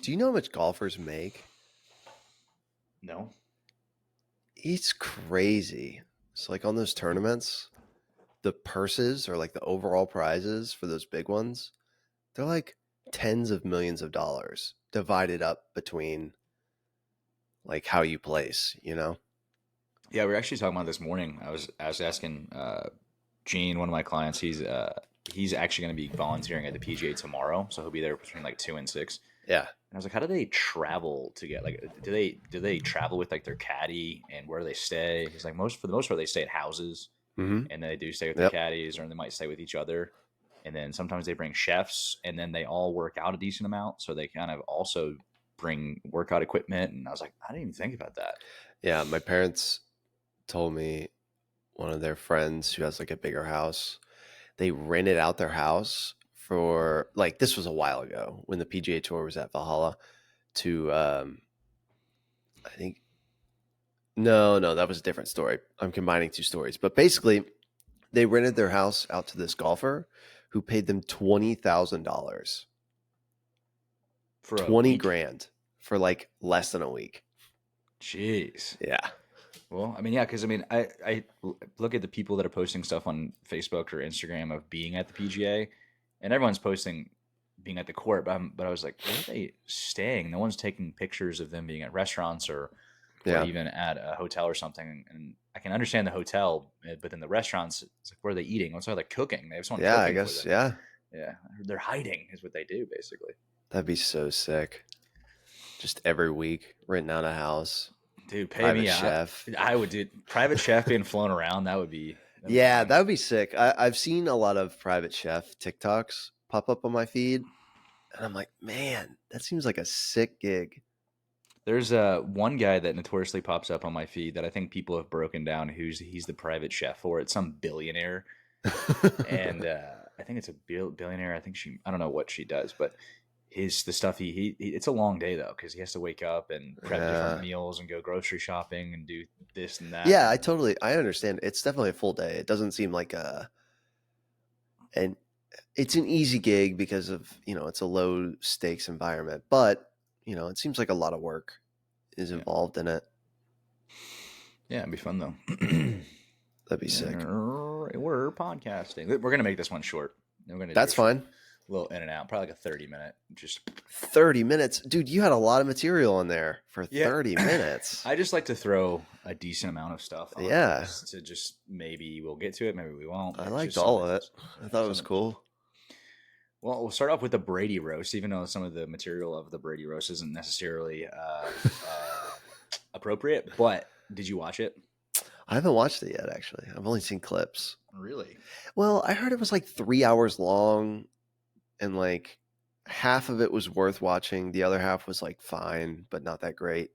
Do you know how much golfers make? No. It's crazy. So like on those tournaments, the purses or like the overall prizes for those big ones, they're like tens of millions of dollars divided up between like how you place, you know? Yeah, we were actually talking about this morning. I was asking Gene, one of my clients. He's actually going to be volunteering at the PGA tomorrow, so he'll be there between like 2 and 6. Yeah. And I was like, how do they travel to get like? Do they travel with like their caddy, and where do they stay? He's like, for the most part they stay at houses, Mm-hmm. and then they do stay with their Yep. caddies, or they might stay with each other. And then sometimes they bring chefs, and then they all work out a decent amount, so they kind of also bring workout equipment. And I was like, I didn't even think about that. Yeah. My parents told me one of their friends who has like a bigger house, they rented out their house for like this was a while ago when the PGA Tour was at Valhalla to I think no, that was a different story. I'm combining two stories. But basically they rented their house out to this golfer who paid them $20,000. For a 20 week. grand for like less than a week. Jeez. Yeah. Well, I mean, yeah, because I mean, I look at the people that are posting stuff on Facebook or Instagram of being at the PGA, and everyone's posting being at the court. But I was like, where are they staying? No one's taking pictures of them being at restaurants or Yeah. even at a hotel or something. And I can understand the hotel, but then the restaurants, it's like, where are they eating? What's they cooking? They have someone Yeah, I cooking for guess. them. Yeah. Yeah, they're hiding is what they do basically. That'd be so sick. Just every week renting out a house, Dude, pay private me. chef. I would do private chef being flown around. That'd be Yeah, fun. that would be sick. I've seen a lot of private chef TikToks pop up on my feed, and I'm like, man, that seems like a sick gig. There's one guy that notoriously pops up on my feed that I think people have broken down. He's the private chef for it, some billionaire, and I think it's a billionaire. I don't know what she does, but the stuff it's a long day though because he has to wake up and prep different Yeah. meals and go grocery shopping and do this and that. Yeah, And I understand. It's definitely a full day. It doesn't seem like and it's an easy gig because of, it's a low stakes environment, but, it seems like a lot of work is yeah, involved in it. yeah, it'd be fun though. That'd be sick. We're podcasting. We're gonna make this one short. We're gonna do That's fine. little in and out, probably like a 30-minute. Just 30 minutes. Dude, you had a lot of material in there for 30 minutes. I just like to throw a decent amount of stuff on Yeah. to just maybe we'll get to it, maybe we won't. I liked all of it. I thought it was cool. Well, we'll start off with the Brady roast, even though some of the material of the Brady roast isn't necessarily appropriate. But did you watch it? I haven't watched it yet, actually. I've only seen clips. Really? Well, I heard it was like 3 hours long, and like half of it was worth watching. The other half was like fine, but not that great.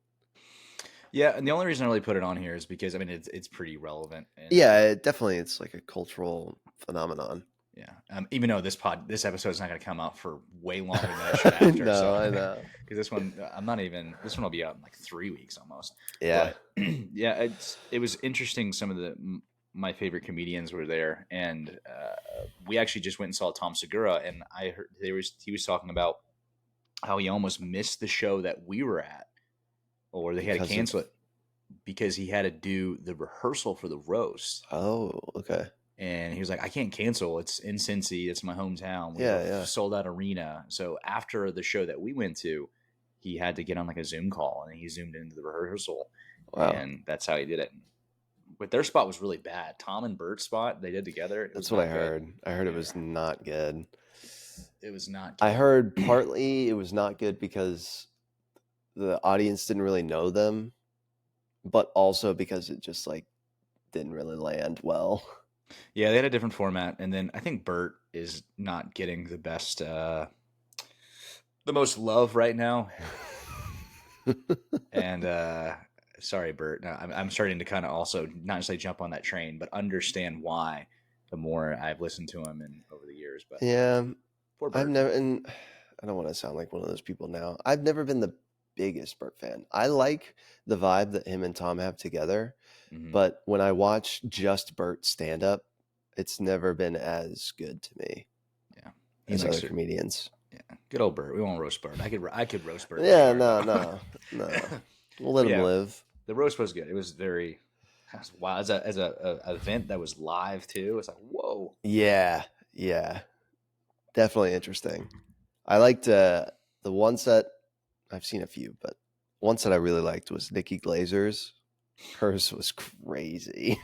Yeah, and the only reason I really put it on here is because I mean it's pretty relevant. And, Yeah, it's like a cultural phenomenon. yeah. Even though this episode is not going to come out for way longer than it should after. No, so, I know. Because this one, this one will be out in like 3 weeks almost. Yeah. But, yeah. It was interesting. Some of my favorite comedians were there, and we actually just went and saw Tom Segura, and I heard he was talking about how he almost missed the show that we were at, or they had to cancel it because he had to do the rehearsal for the roast. Oh, okay. And he was like, I can't cancel. It's in Cincy. It's my hometown. We Yeah, have yeah. a sold out arena. So after the show that we went to, he had to get on like a Zoom call and he zoomed into the rehearsal. Wow. And that's how he did it. But their spot was really bad. Tom and Bert's spot they did together. That's what I heard. I heard it was not good. It was not good. I heard partly it was not good because the audience didn't really know them, but also because it just like didn't really land well. Yeah, they had a different format, and then I think Bert is not getting the best, the most love right now. And sorry, Bert. I'm starting to kind of also not necessarily jump on that train, but understand why. The more I've listened to him and over the years, but yeah, poor Bert. and I don't want to sound like one of those people now. I've never been the biggest Bert fan. I like the vibe that him and Tom have together. But when I watch just Bert stand up, it's never been as good to me. Yeah, as other comedians. Yeah, good old Bird. We won't roast Bird. I could roast Bird for Yeah, sure no, though. no, no. We'll let But him yeah, live. the roast was good. It was very wow. As a event that was live too. It's like whoa. Yeah, yeah. Definitely interesting. I liked the one set. I've seen a few, but one set I really liked was Nikki Glazer's. Hers was crazy.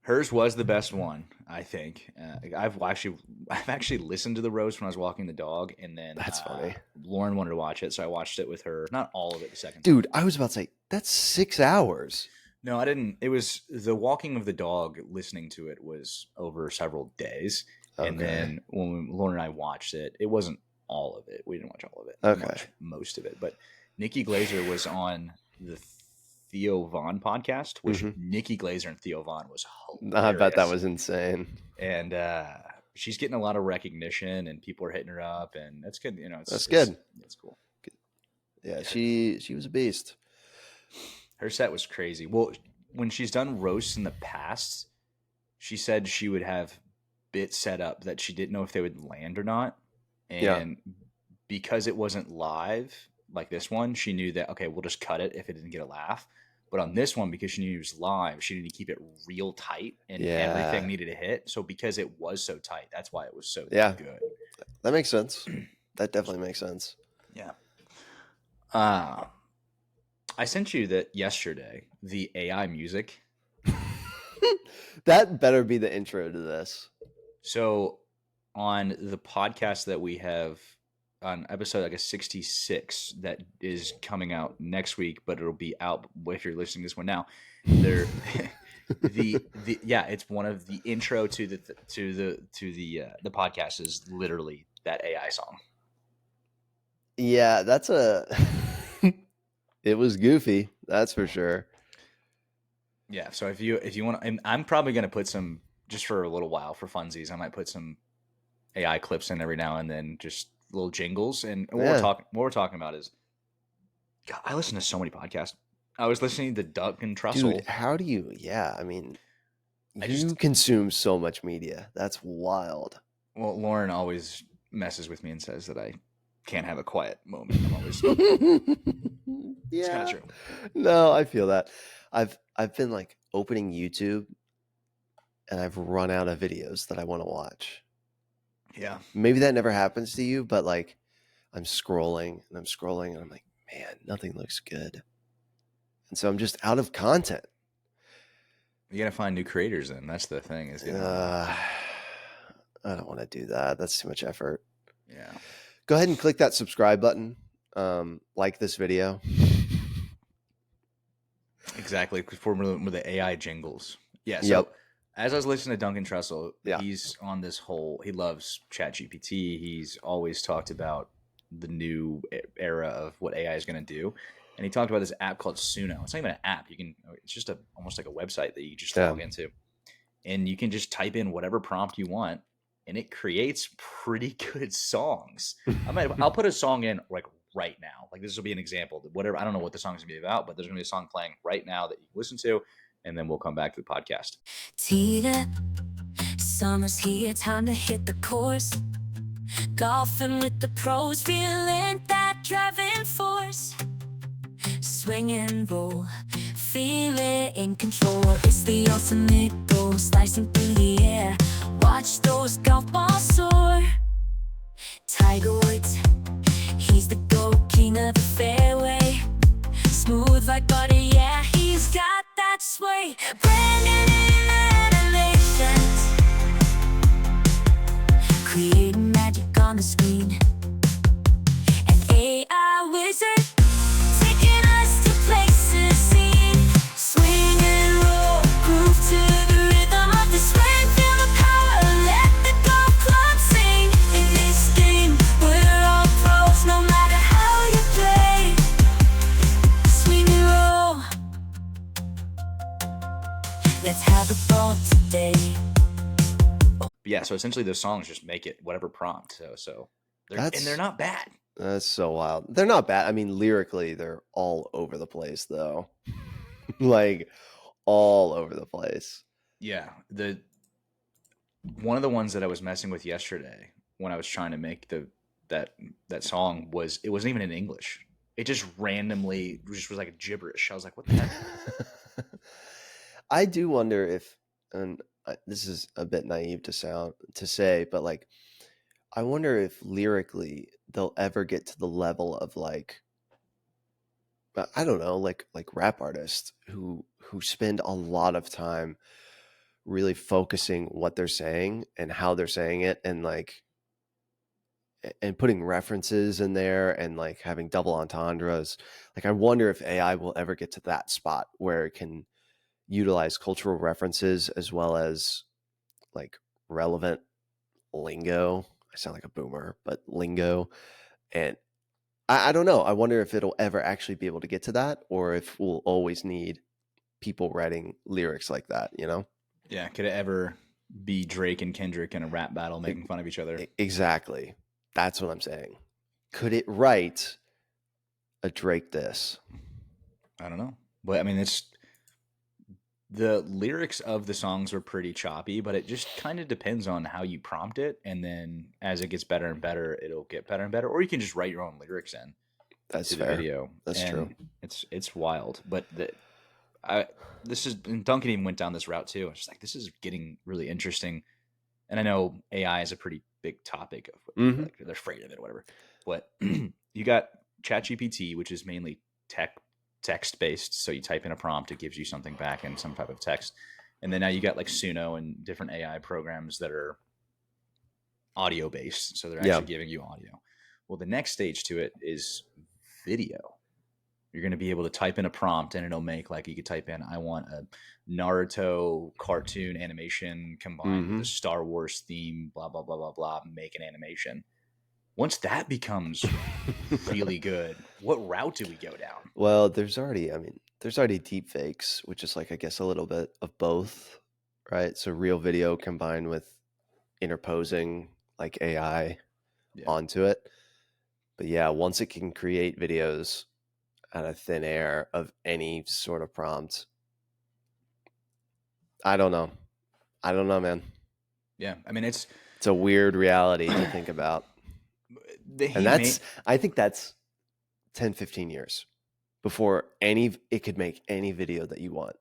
Hers was the best one, I think. I've actually listened to the roast when I was walking the dog, and then That's funny. Lauren wanted to watch it, so I watched it with her. Not all of it the second time. Dude, I was about to say, that's 6 hours. No, I didn't. It was the walking of the dog. Listening to it was over several days, and Okay. then when Lauren and I watched it, it wasn't all of it. We didn't watch all of it. We Okay. watched most of it. But Nikki Glazer was on the Theo Vaughn podcast, which Hmm. Nikki Glazer and Theo Vaughn was I bet that hilarious, was insane. and she's getting a lot of recognition, and people are hitting her up, and that's good. You know, That's good. it's cool. Yeah, Yeah, she was a beast. her set was crazy. Well, when she's done roasts in the past, she said she would have bits set up that she didn't know if they would land or not. Yeah. And because it wasn't live like this one, she knew that, okay, we'll just cut it if it didn't get a laugh. But on this one, because she knew it was live, she needed to keep it real tight and everything Yeah. needed to hit. So because it was so tight, that's why it was so Yeah. good. That makes sense. That definitely makes sense. Yeah. Uh, I sent you that yesterday, the AI music. That better be the intro to this. So on the podcast that we have on episode, I guess 66, that is coming out next week, but it'll be out if you're listening to this one now. There, the yeah, it's one of the intro to the podcast is literally that AI song. Yeah, that's a. It was goofy, that's for sure. Yeah, so if you want, I'm probably gonna put some just for a little while for funsies. I might put some AI clips in every now and then, just little jingles. And Yeah, what we're talking about is, God, I listen to so many podcasts. I was listening to Duncan dude, Trussell. how do you? Yeah, I mean, I you just consume so much media. That's wild. well, Lauren always messes with me and says that I can't have a quiet moment. I'm always it's kind of Yeah. true. No, I feel that. I've been like opening YouTube and I've run out of videos that I want to watch. Yeah, Maybe that never happens to you, but like I'm scrolling and I'm scrolling and I'm like, man, nothing looks good. And so I'm just out of content. you gotta find new creators. Then that's the thing is getting Uh, I don't want to do that. That's too much effort. yeah, Go ahead and click that subscribe button. Like this video. exactly. For with the AI jingles. Yeah. Yep. So as I was listening to Duncan Trussell, Yeah. he's on this whole. He loves ChatGPT. He's always talked about the new era of what AI is going to do, and he talked about this app called Suno. It's not even an app. You can. It's just almost like a website that you just Yeah. log into, and you can just type in whatever prompt you want, and it creates pretty good songs. I'll put a song in like right now. Like this will be an example. Whatever I don't know what the song's gonna be about, but there's gonna be a song playing right now that you can listen to, and then we'll come back to the podcast. Teed up, summer's here, time to hit the course. Golfing with the pros, feeling that driving force. Swing and roll, feel it in control. It's the ultimate goal, slicing through the air. Watch those golf balls soar. Tiger Woods, he's the GOAT, king of the fairway. Smooth like butter, yeah, he's got that sway. Brandon in animations, creating magic on the screen. An AI wizard, taking us to places seen. Swing and roll, groove to the rhythm of the swing. Feel the power, let the golf club sing. In this game, we're all pros, no matter how you play. Swing and roll, let's have a ball today. But yeah, so essentially those songs just make it whatever prompt. So they're not bad. That's so wild. They're not bad. I mean, lyrically, they're all over the place, though. Like all over the place. Yeah, the one of the ones that I was messing with yesterday when I was trying to make the that song was, it wasn't even in English. It just randomly just was like gibberish. I was like, what the heck? I do wonder if, and this is a bit naive to say, but like I wonder if lyrically they'll ever get to the level of like I don't know, like rap artists who spend a lot of time really focusing what they're saying and how they're saying it, and like and putting references in there and like having double entendres. Like I wonder if AI will ever get to that spot where it can utilize cultural references as well as like relevant lingo. I sound like a boomer, but lingo. And I don't know. I wonder if it'll ever actually be able to get to that, or if we'll always need people writing lyrics like that, you know? Yeah, could it ever be Drake and Kendrick in a rap battle making fun of each other? Exactly. That's what I'm saying. Could it write a Drake this? I don't know. But I mean, it's the lyrics of the songs are pretty choppy, but it just kind of depends on how you prompt it, and then as it gets better and better, it'll get better and better. Or you can just write your own lyrics in That's to the fair. video, That's true. and it's wild. But I this is, and Duncan even went down this route too. I was just like, this is getting really interesting. And I know AI is a pretty big topic of what people Mm-hmm. like, they're afraid of it or whatever. But you got ChatGPT, which is mainly text based. So you type in a prompt, it gives you something back in some type of text. And then now you got like Suno and different AI programs that are audio based. So they're Yeah. actually giving you audio. Well, the next stage to it is video. You're going to be able to type in a prompt and it'll make, like, you could type in, I want a Naruto cartoon animation combined with Mm-hmm. a Star Wars theme, blah, blah, blah, blah, blah, make an animation. Once that becomes really good, what route do we go down? Well, there's already deep fakes, which is like, I guess, a little bit of both, right? So real video combined with interposing like AI Yeah. onto it. But yeah, once it can create videos out of thin air of any sort of prompt, I don't know. I don't know, man. Yeah. I mean, It's a weird reality to think about. And he made, I think that's 10, 15 years before it could make any video that you want.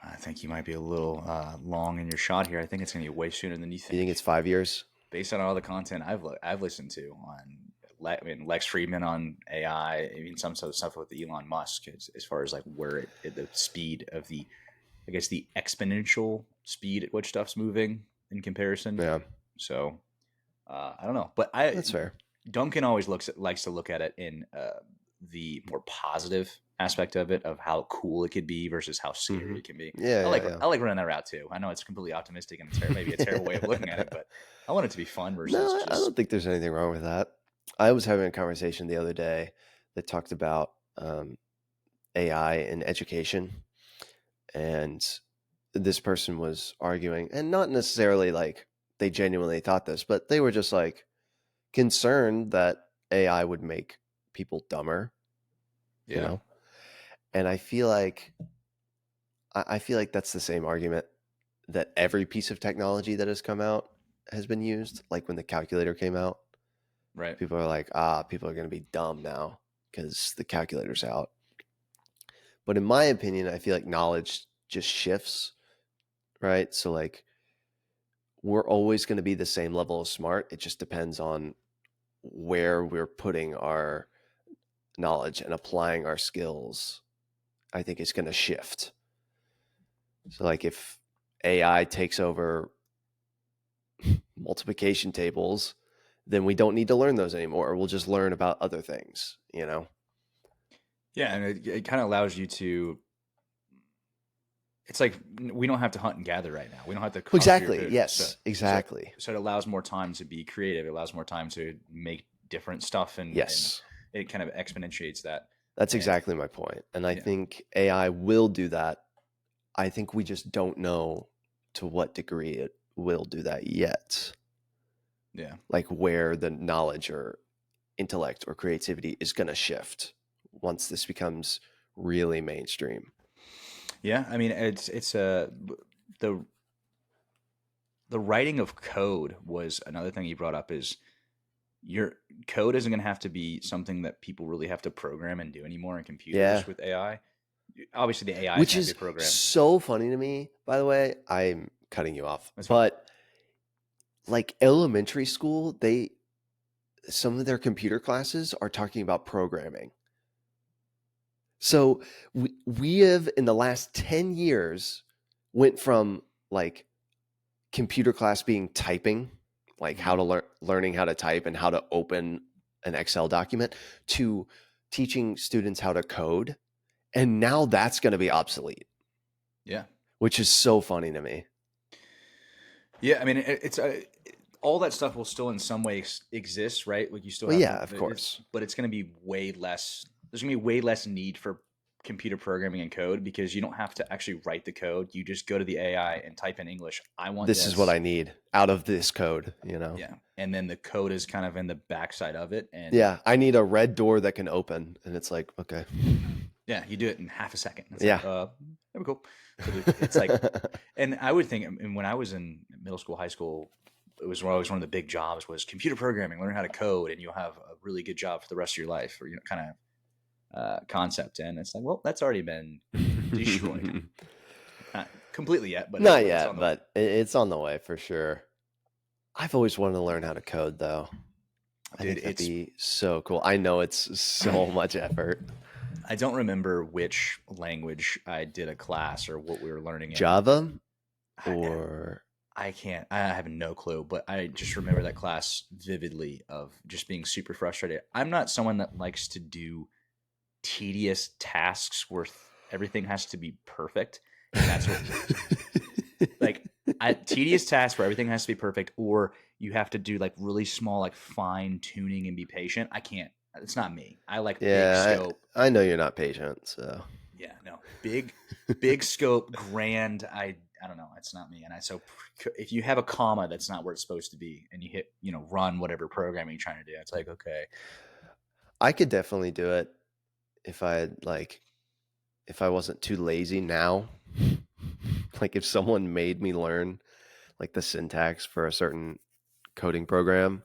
I think you might be a little long in your shot here. I think it's going to be way sooner than you You think. think it's 5 years? Based on all the content I've listened to on, I mean, Lex Friedman on AI, even some of the stuff with Elon Musk, as far as like where the speed of the, I guess, the exponential speed at which stuff's moving in comparison. Yeah, So I don't know, but that's fair. Duncan always likes to look at it in the more positive aspect of it, of how cool it could be versus how scary it can be. Yeah, yeah, yeah. I like running that route too. I know it's completely optimistic and maybe a terrible way of looking at it, but I want it to be fun versus No, I just don't think there's anything wrong with that. I was having a conversation the other day that talked about AI in education, and this person was arguing, and not necessarily like they genuinely thought this, but they were just like concerned that AI would make people dumber, you yeah. know? And I feel like that's the same argument that every piece of technology that has come out has been used. Like when the calculator came out, Right. people are like, people are going to be dumb now because the calculator's out. But in my opinion, I feel like knowledge just shifts, right? So like we're always going to be the same level of smart. It just depends on where we're putting our knowledge and applying our skills. I think it's going to shift. So like if AI takes over multiplication tables, then we don't need to learn those anymore. We'll just learn about other things, you know? Yeah, and it kind of allows you to. It's like we don't have to hunt and gather right now. We don't have to hunt for your Exactly. food. Yes, exactly. So it allows more time to be creative. It allows more time to make different stuff, and Yes. it kind of exponentiates that. That's And exactly my point. And I yeah, think AI will do that. I think we just don't know to what degree it will do that yet. yeah, Like where the knowledge or intellect or creativity is going to shift once this becomes really mainstream. yeah. I mean, it's the the writing of code was another thing you brought up. Is your code isn't going to have to be something that people really have to program and do anymore in Yeah. computers with AI. Obviously, the AI is Which going to have is to be programmed. so funny to me, by the way. I'm cutting you off. That's fine. But like elementary school, some of their computer classes are talking about programming. So we have in the last 10 years went from like computer class being typing, like how to learning how to type and how to open an Excel document, to teaching students how to code. And now that's going to be obsolete, Yeah. which is so funny to me. Yeah. I mean, it's all that stuff will still in some way exist, right? Like you still Well, have yeah, to, of course. but it's going to be way less. There's going to be way less need for computer programming and code because you don't have to actually write the code. You just go to the AI and type in English. I want This is what this. I need out of this code, you know? Yeah. And then the code is kind of in the backside of it. And Yeah, I need a red door that can open. And it's like, okay. yeah, you do it in half a second. It's Yeah. like, that'd be cool. So it's like, and I would think, and when I was in middle school, high school, it was always one of the big jobs was computer programming, learn how to code, and you'll have a really good job for the rest of your life, or kind of concept. And it's like, well, that's already been destroyed. Not completely yet, but Not it's yet, on the but it's on the way for sure. I've always wanted to learn how to code, though. I Dude, think that'd be so cool. I know it's so much effort. I don't remember which language I did a class or what we were learning in. Java or I can't. I have no clue, but I just remember that class vividly of just being super frustrated. I'm not someone that likes to do tedious tasks where everything has to be perfect. And that's what like tedious tasks where everything has to be perfect, or you have to do like really small, like fine tuning and be patient. I can't. It's not me. I like big scope. I know you're not patient, so Yeah, no, big scope, grand. I don't know. It's not me. And so if you have a comma that's not where it's supposed to be, and you hit run whatever programming you're trying to do, it's like okay. I could definitely do it if I had if I wasn't too lazy now. Like if someone made me learn like the syntax for a certain coding program,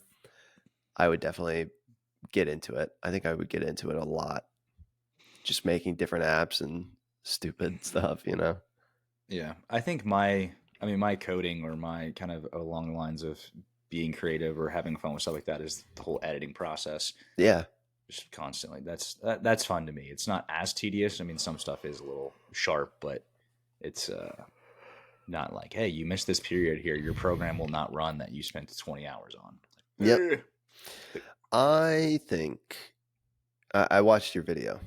I would definitely get into it. I think I would get into it a lot. Just making different apps and stupid stuff, you know? Yeah. I think my coding, or my kind of along the lines of being creative or having fun with stuff like that, is the whole editing process. Yeah. Just constantly. That's fun to me. It's not as tedious. I mean, some stuff is a little sharp, but it's not like, hey, you missed this period here. Your program will not run that you spent 20 hours on. Yep. I think I watched your video.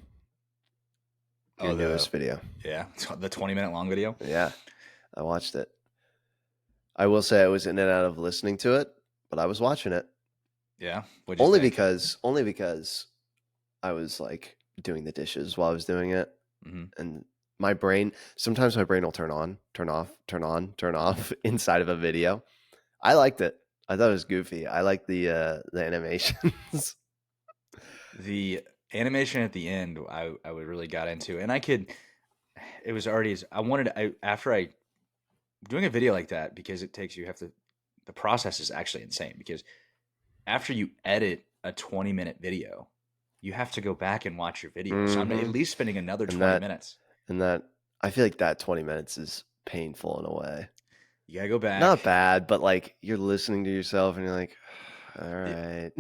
Your newest video. Yeah. The 20-minute long video. Yeah. I watched it. I will say I was in and out of listening to it, but I was watching it. Yeah. Only because I was like doing the dishes while I was doing it. Mm-hmm. And sometimes my brain will turn on, turn off, turn on, turn off inside of a video. I liked it. I thought it was goofy. I like the animations. The animation at the end, I really got into, and it was already, after doing a video like that, because the process is actually insane, because after you edit a 20-minute video, you have to go back and watch your video. So I'm at least spending another 20 minutes. And that, I feel like that 20 minutes is painful in a way. You gotta go back. Not bad, but like you're listening to yourself and you're like, all right.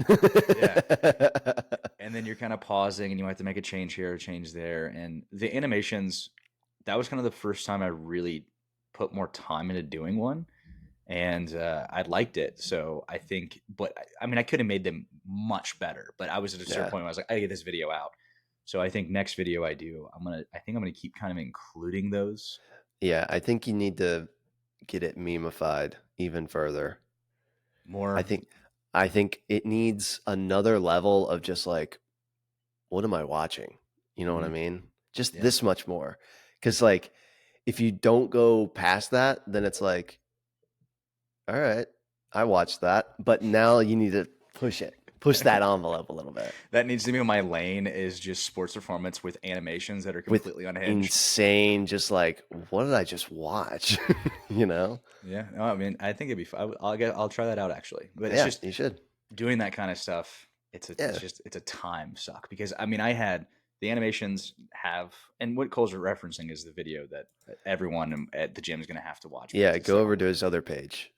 Yeah. And then you're kind of pausing and you have to make a change here, a change there. And the animations, that was kind of the first time I really put more time into doing one. And I liked it. So I think, but I mean, I could have made them much better, but I was at a certain point where I was like, I gotta get this video out. So I think next video I do, I'm gonna keep kind of including those. Yeah, I think you need to get it memeified even further. More. I think it needs another level of just like, what am I watching? You know what I mean? Just this much more. Because like, if you don't go past that, then it's like, all right, I watched that, but now you need to push that envelope a little bit. That needs to be my lane, is just sports performance with animations that are completely unhinged. Insane, just like, what did I just watch? You know? Yeah. No, I mean, I think it'd be fun. I'll try that out actually. But you should. doing that kind of stuff, Yeah. it's a time suck because I mean I had the animations have, and what Cole's referencing is the video that everyone at the gym is going to have to watch because Yeah, it's go so over to unfair. his other page,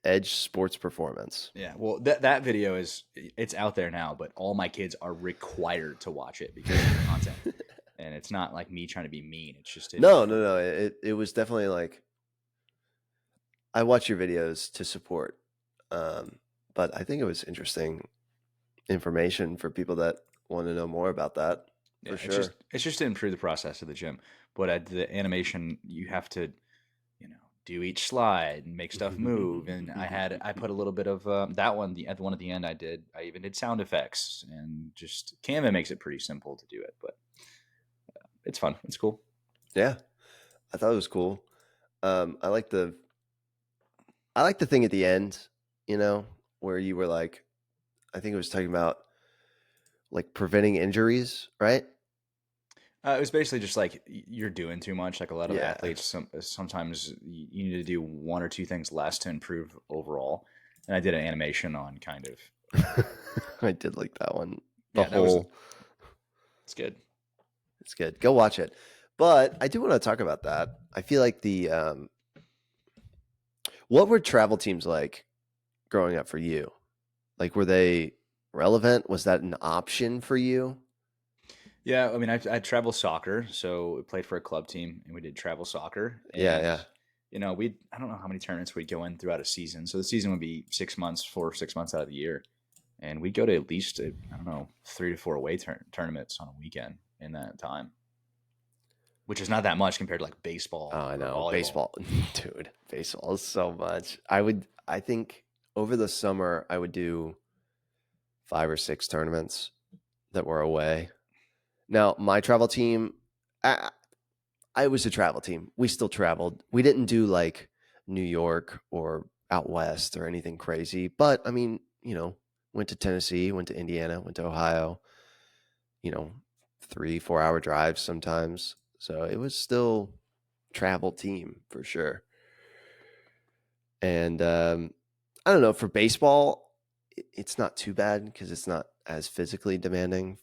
Edge Sports Performance. Yeah, well, that video is it's out there now, but all my kids are required to watch it because of the content, and it's not like me trying to be mean. It's just No. It was definitely like I watch your videos to support, but I think it was interesting information for people that want to know more about that for yeah, sure. it's just to improve the process of the gym. But at the animation, you have to do each slide and make stuff move. And I put a little bit of that one the one at the end. I even did sound effects and just Canva makes it pretty simple to do it, but it's fun. It's cool. Yeah, I thought it was cool. I like the thing at the end, where you were like, I think it was talking about like preventing injuries, right? It was basically just like you're doing too much. Like a lot of Yeah. athletes, sometimes you need to do one or two things less to improve overall. And I did an animation on kind of I did like that one. The yeah, that was whole it's good. It's good. Go watch it. But I do want to talk about that. I feel like what were travel teams like growing up for you? Like, were they relevant? Was that an option for you? Yeah, I mean, I travel soccer, so we played for a club team, and we did travel soccer, Yeah, and yeah. we I don't know how many tournaments we'd go in throughout a season. So the season would be 6 months, 6 months out of the year, and we'd go to at least I don't know 3 to 4 away tournaments on a weekend in that time, which is not that much compared to like Oh, baseball I or know. volleyball. Baseball. Dude, baseball is so much. I think over the summer I would do 5 or 6 tournaments that were away. Now, my travel team, I was a travel team. We still traveled. We didn't do like New York or out west or anything crazy. But I mean, went to Tennessee, went to Indiana, went to Ohio, you know, 3, 4 hour drives sometimes. So it was still travel team for sure. And I don't know, for baseball, it's not too bad because it's not as physically demanding.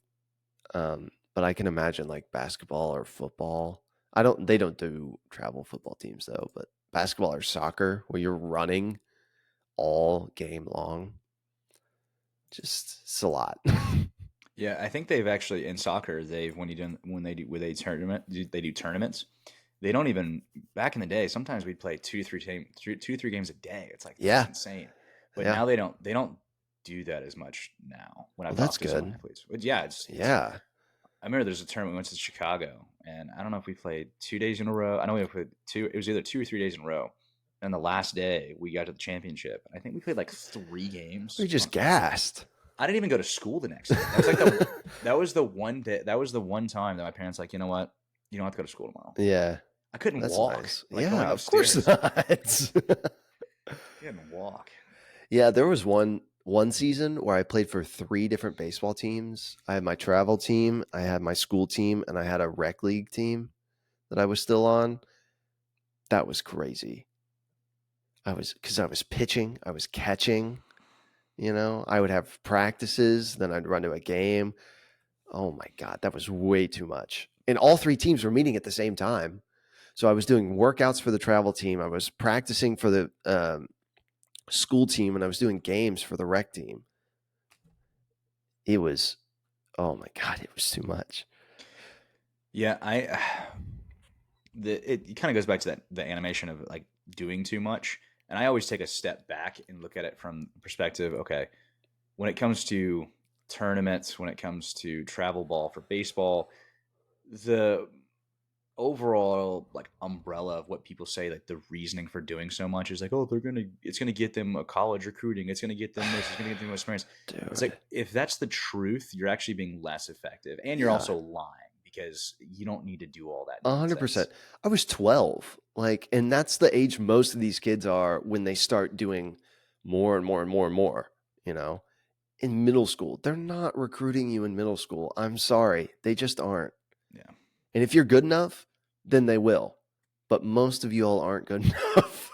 But I can imagine like basketball or football. They don't do travel football teams though, but basketball or soccer where you're running all game long, just it's a lot. Yeah, I think they've actually in soccer they've when they do with a tournament they do tournaments. They don't even back in the day. Sometimes we'd play 2 3 games a day. It's like that's Yeah. insane. But Yeah. now they don't do that as much now. When I've Well, that's talked to some good. athletes, but yeah, it's. Yeah. I remember there's a tournament we went to Chicago, and I don't know if we played 2 days in a row. I know we played two. It was either 2 or 3 days in a row. And the last day we got to the championship. I think we played like 3 games. We're just gassed. I didn't even go to school the next day. That was the one day. That was the one time that my parents like, you know what, you don't have to go to school tomorrow. Yeah. I couldn't That's walk. nice. Like Yeah, going of course upstairs. not. Couldn't walk. Yeah, there was one season where I played for 3 different baseball teams. I had my travel team, I had my school team, and I had a rec league team that I was still on. That was crazy. I was pitching, I was catching, I would have practices, then I'd run to a game. Oh my God, that was way too much. And all 3 teams were meeting at the same time. So I was doing workouts for the travel team. I was practicing for the school team, and I was doing games for the rec team. It was, oh my God, it was too much. Yeah, it kind of goes back to the animation of like doing too much. And I always take a step back and look at it from the perspective, okay, when it comes to tournaments, when it comes to travel ball for baseball, the overall like umbrella of what people say, like the reasoning for doing so much is like, oh, it's gonna get them a college recruiting, it's gonna get them this, it's gonna get them experience. It's Dude. like if that's the truth, you're actually being less effective, and you're Yeah, also lying because you don't need to do all that 100%. nonsense. I was 12. And that's the age most of these kids are when they start doing more and more and more and more, in middle school. They're not recruiting you in middle school. I'm sorry. They just aren't. Yeah. And if you're good enough, then they will. But most of you all aren't good enough.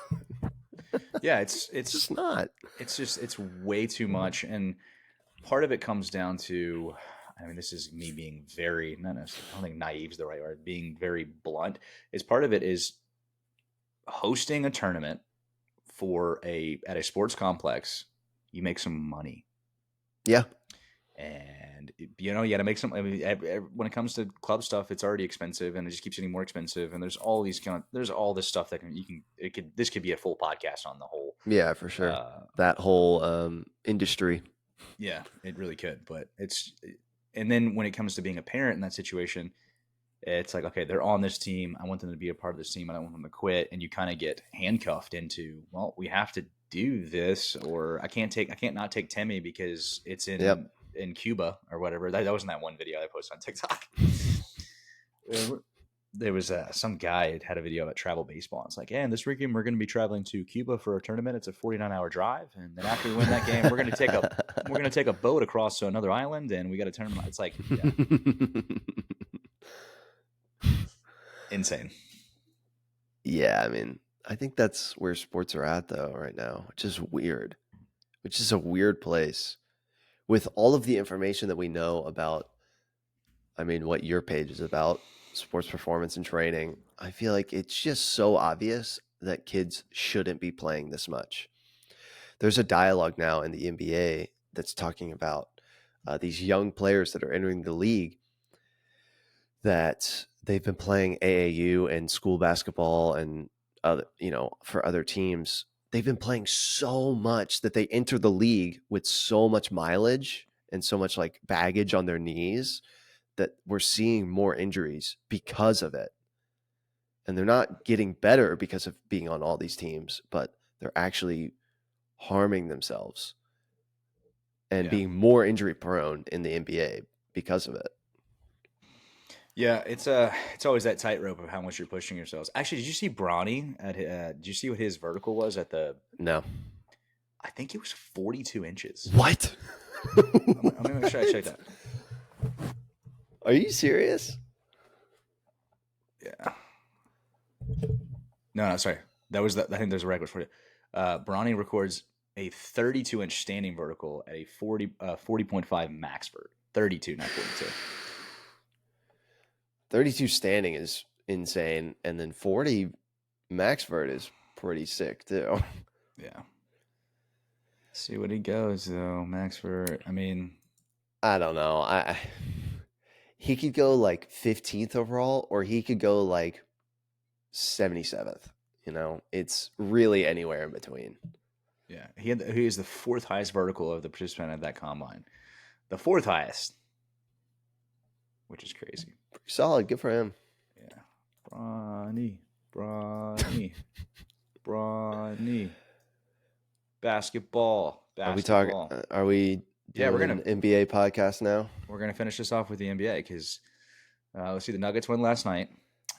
Yeah, It's just not. it's way too much, and part of it comes down to, I mean, this is me being very, not necessarily, I don't think naive is the right word, being very blunt. Is part of it is hosting a tournament for at a sports complex. You make some money, Yeah. and you got to make some. I mean, when it comes to club stuff, it's already expensive, and it just keeps getting more expensive. And there's all these there's all this stuff that this could be a full podcast on the whole. Yeah, for sure. Uh, That whole industry. yeah, it really could, but and then when it comes to being a parent in that situation, it's like, okay, they're on this team. I want them to be a part of this team. I don't want them to quit. And you kind of get handcuffed into, well, we have to do this, or I can't not take Temmie because it's in Cuba or whatever. That wasn't that one video I posted on TikTok. There was some guy had a video about travel baseball. It's like, in this weekend we're going to be traveling to Cuba for a tournament. It's a 49-hour drive, and then after we win that game, we're going to take a boat across to another island, and we got a tournament. It's like, yeah. Insane. Yeah, I mean, I think that's where sports are at though right now, which is weird. Which is a weird place. With all of the information that we know about, I mean, what your page is about, sports performance and training, I feel like it's just so obvious that kids shouldn't be playing this much. There's a dialogue now in the NBA that's talking about these young players that are entering the league that they've been playing AAU and school basketball and other, for other teams. They've been playing so much that they enter the league with so much mileage and so much like baggage on their knees that we're seeing more injuries because of it. And they're not getting better because of being on all these teams, but they're actually harming themselves and being more injury prone in the NBA because of it. Yeah, it's always that tightrope of how much you're pushing yourselves. Actually, did you see Bronny did you see what his vertical was at the? No. I think it was 42 inches. What? I'm gonna make sure I check that. Are you serious? Yeah. No, sorry. That was I think there's a record for it. Bronny records a 32-inch standing vertical at a 40.5 max vert. 32, not 42. 32 standing is insane, and then 40 max vert is pretty sick too. Yeah. See what he goes though, max vert. I mean, I don't know. He could go like 15th overall, or he could go like 77th. It's really anywhere in between. Yeah, he is the fourth highest vertical of the participant at that combine. The fourth highest, which is crazy. Pretty solid. Good for him. Yeah. Bronny. Basketball. Are we talking? Are we doing we're gonna an NBA podcast now? We're gonna finish this off with the NBA because let's see, the Nuggets won last night.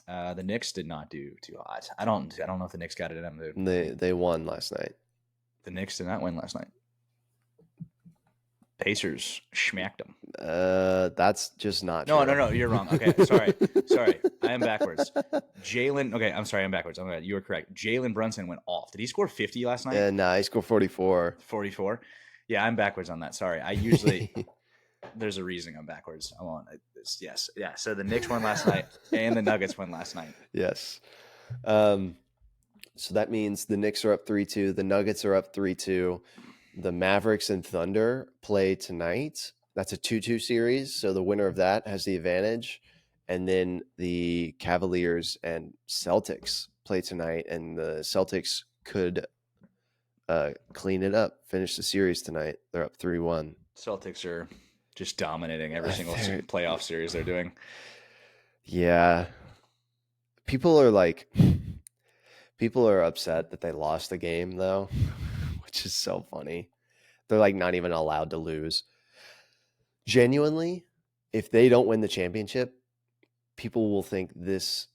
The Knicks did not do too hot. I don't know if the Knicks got it in them. They won last night. The Knicks did not win last night. Pacers smacked them. That's just not true. No, you're wrong. Okay, sorry. I am backwards. Jalen. Okay, I'm sorry, I'm backwards. You were correct. Jalen Brunson went off. Did he score 50 last night? No, he scored 44. 44. Yeah, I'm backwards on that. Sorry. I usually there's a reason I'm backwards. I won't. Yes, yeah. So the Knicks won last night, and the Nuggets won last night. Yes. So that means the Knicks are up 3-2. The Nuggets are up 3-2. The Mavericks and Thunder play tonight. That's a 2-2 series. So the winner of that has the advantage. And then the Cavaliers and Celtics play tonight. And the Celtics could clean it up, finish the series tonight. They're up 3-1. Celtics are just dominating every single playoff series they're doing. Yeah. People are upset that they lost the game, though, which is so funny. They're like not even allowed to lose. Genuinely, if they don't win the championship, people will think this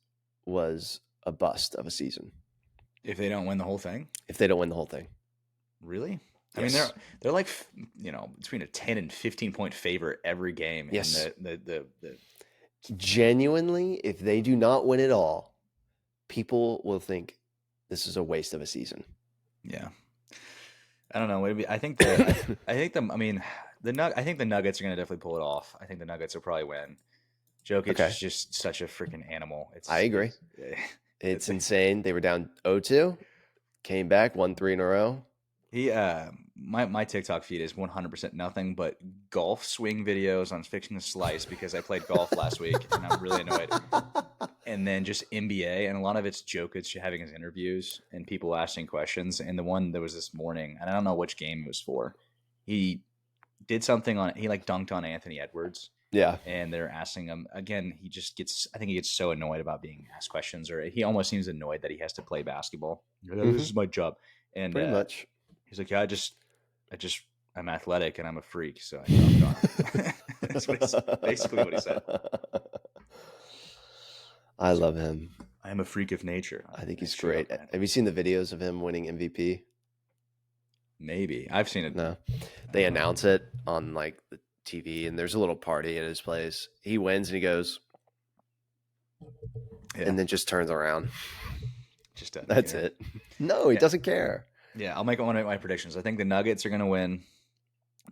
was a bust of a season. If they don't win the whole thing? If they don't win the whole thing. Really? Yes. I mean, they're like, between a 10 and 15 point favorite every game. Yes. The Genuinely, if they do not win it all, people will think this is a waste of a season. Yeah. I don't know. Maybe I think I mean I think the Nuggets are gonna definitely pull it off. I think the Nuggets will probably win. Jokic Okay, is just such a freaking animal. I agree. It's It's insane. They were down 0-2, came back, won 3 in a row. he my TikTok feed is 100% nothing but golf swing videos on fixing the slice because I played golf last week and I'm really annoyed. And then just NBA, and a lot of it's Jokic having his interviews and people asking questions. And the one that was this morning, and I don't know which game it was for, he did something on it. He like dunked on Anthony Edwards, Yeah. and they're asking him again. He just gets, I think he gets so annoyed about being asked questions, or he almost seems annoyed that he has to play basketball. He's like, this is my job, and Pretty much. he's like, yeah, I just, I'm athletic and I'm a freak, so I dunked on him. That's basically what he said. I love him. I am a freak of nature. I think he's great. Have you seen the videos of him winning MVP? Maybe I've seen it. No. They announce it on like the TV, and there's a little party at his place. He wins and he goes, and then just turns around. Just that's it. No, he doesn't care. Yeah, I'll make one of my predictions. I think the Nuggets are going to win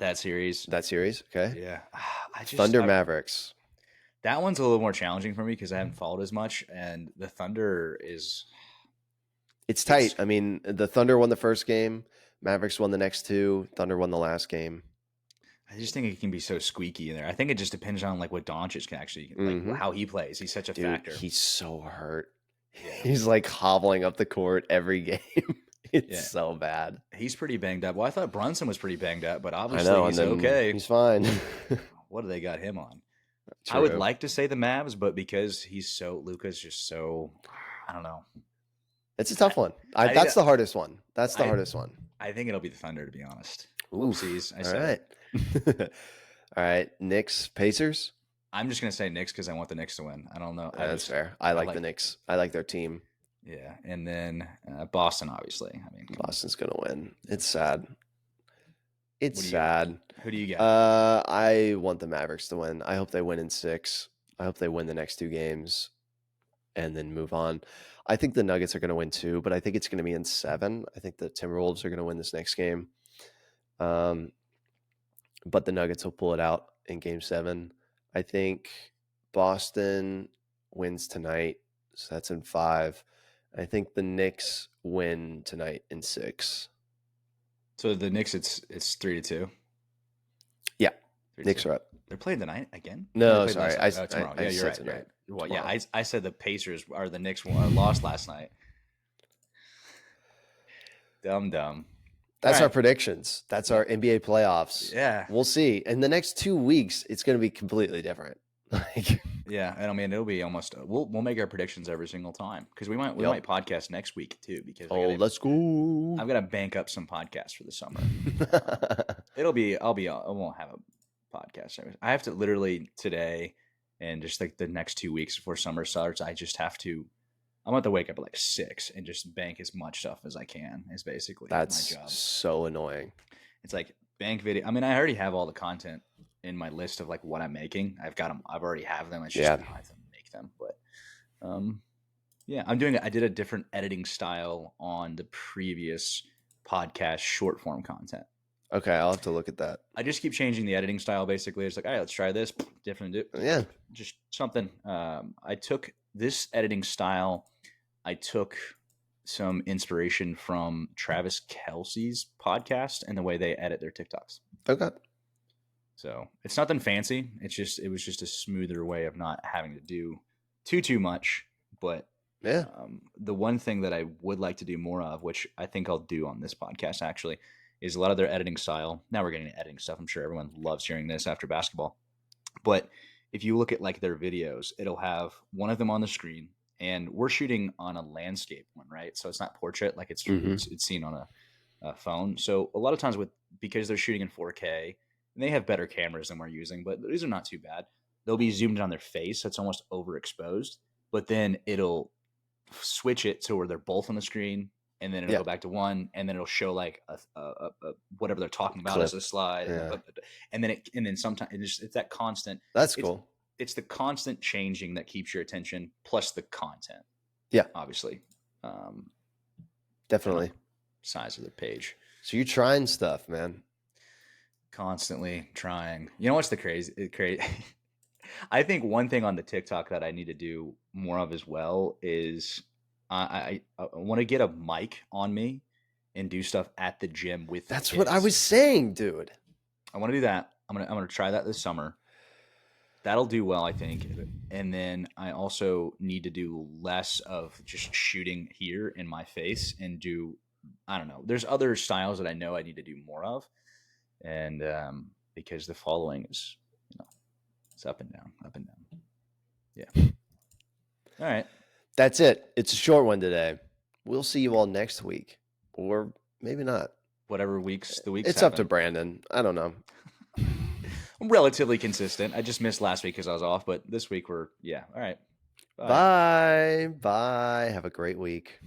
that series. Okay. Yeah. Thunder Mavericks. That one's a little more challenging for me because I haven't followed as much, and the Thunder is. It's tight. I mean, the Thunder won the first game. Mavericks won the next two. Thunder won the last game. I just think it can be so squeaky in there. I think it just depends on like what Doncic can actually, like how he plays. He's such a factor. He's so hurt. He's like hobbling up the court every game. It's so bad. He's pretty banged up. Well, I thought Brunson was pretty banged up, but obviously he's okay. He's fine. What do they got him on? True. I would like to say the Mavs, but because Luka's just so, I don't know. It's a tough one. That's the hardest one. That's the hardest one. I think it'll be the Thunder, to be honest. Oopsies. All right. All right. Knicks, Pacers. I'm just going to say Knicks because I want the Knicks to win. I don't know. That's fair. I like the Knicks. I like their team. Yeah. And then Boston, obviously. I mean, Boston's going to win. It's sad. It's sad. Who do you got? I want the Mavericks to win. I hope they win in 6. I hope they win the next 2 games and then move on. I think the Nuggets are going to win 2, but I think it's going to be in 7. I think the Timberwolves are going to win this next game. But the Nuggets will pull it out in game 7. I think Boston wins tonight, so that's in 5. I think the Knicks win tonight in 6. So the Knicks, it's 3-2. Yeah, 3-2. Knicks are up. They're playing tonight again. No, sorry, tomorrow. Yeah, you're right. Tonight. Right. Well, tomorrow. Yeah, I said the Pacers or the Knicks lost last night. Dumb. That's our predictions. That's our NBA playoffs. Yeah, we'll see. In the next 2 weeks, it's going to be completely different. Yeah, and I mean it'll be almost. We'll make our predictions every single time because we might podcast next week too. Because let's go. I'm gonna bank up some podcasts for the summer. I won't have a podcast. I have to literally today and just like the next 2 weeks before summer starts. I just have to. I'm going to wake up at like 6 and just bank as much stuff as I can. Is basically my job. So annoying. It's like bank video. I mean, I already have all the content in my list of like what I'm making. I've got them. I've already have them. It's just I have to make them. But yeah, I did a different editing style on the previous podcast short form content. Okay, I'll have to look at that. I just keep changing the editing style. Basically, it's like, all right, let's try this. Different. Yeah, just something. I took this editing style. I took some inspiration from Travis Kelce's podcast and the way they edit their TikToks. Okay. So it's nothing fancy. It was just a smoother way of not having to do too much. But yeah, the one thing that I would like to do more of, which I think I'll do on this podcast actually, is a lot of their editing style. Now we're getting to editing stuff. I'm sure everyone loves hearing this after basketball. But if you look at like their videos, it'll have one of them on the screen, and we're shooting on a landscape one, right? So it's not portrait like it's seen on a phone. So a lot of times because they're shooting in 4K, and they have better cameras than we're using, but these are not too bad. They'll be zoomed in on their face, so it's almost overexposed. But then it'll switch it to where they're both on the screen, and then it'll go back to one, and then it'll show like a whatever they're talking about as a slide, and then sometimes it's that constant. That's cool. It's the constant changing that keeps your attention, plus the content. Yeah, obviously. Definitely. size of the page. So you're trying stuff, man. Constantly trying. You know what's the crazy? I think one thing on the TikTok that I need to do more of as well is I want to get a mic on me and do stuff at the gym with the That's kids. what I was saying, dude. I want to do that. I'm gonna try that this summer. That'll do well, I think. And then I also need to do less of just shooting here in my face and do, I don't know. There's other styles that I know I need to do more of, and because the following is, it's up and down, up and down. Yeah. All right. That's it. It's a short one today. We'll see you all next week, or maybe not. Whatever the weeks. It's up to Brandon. I don't know. I'm relatively consistent. I just missed last week because I was off, but this week all right. Bye. Bye. Have a great week.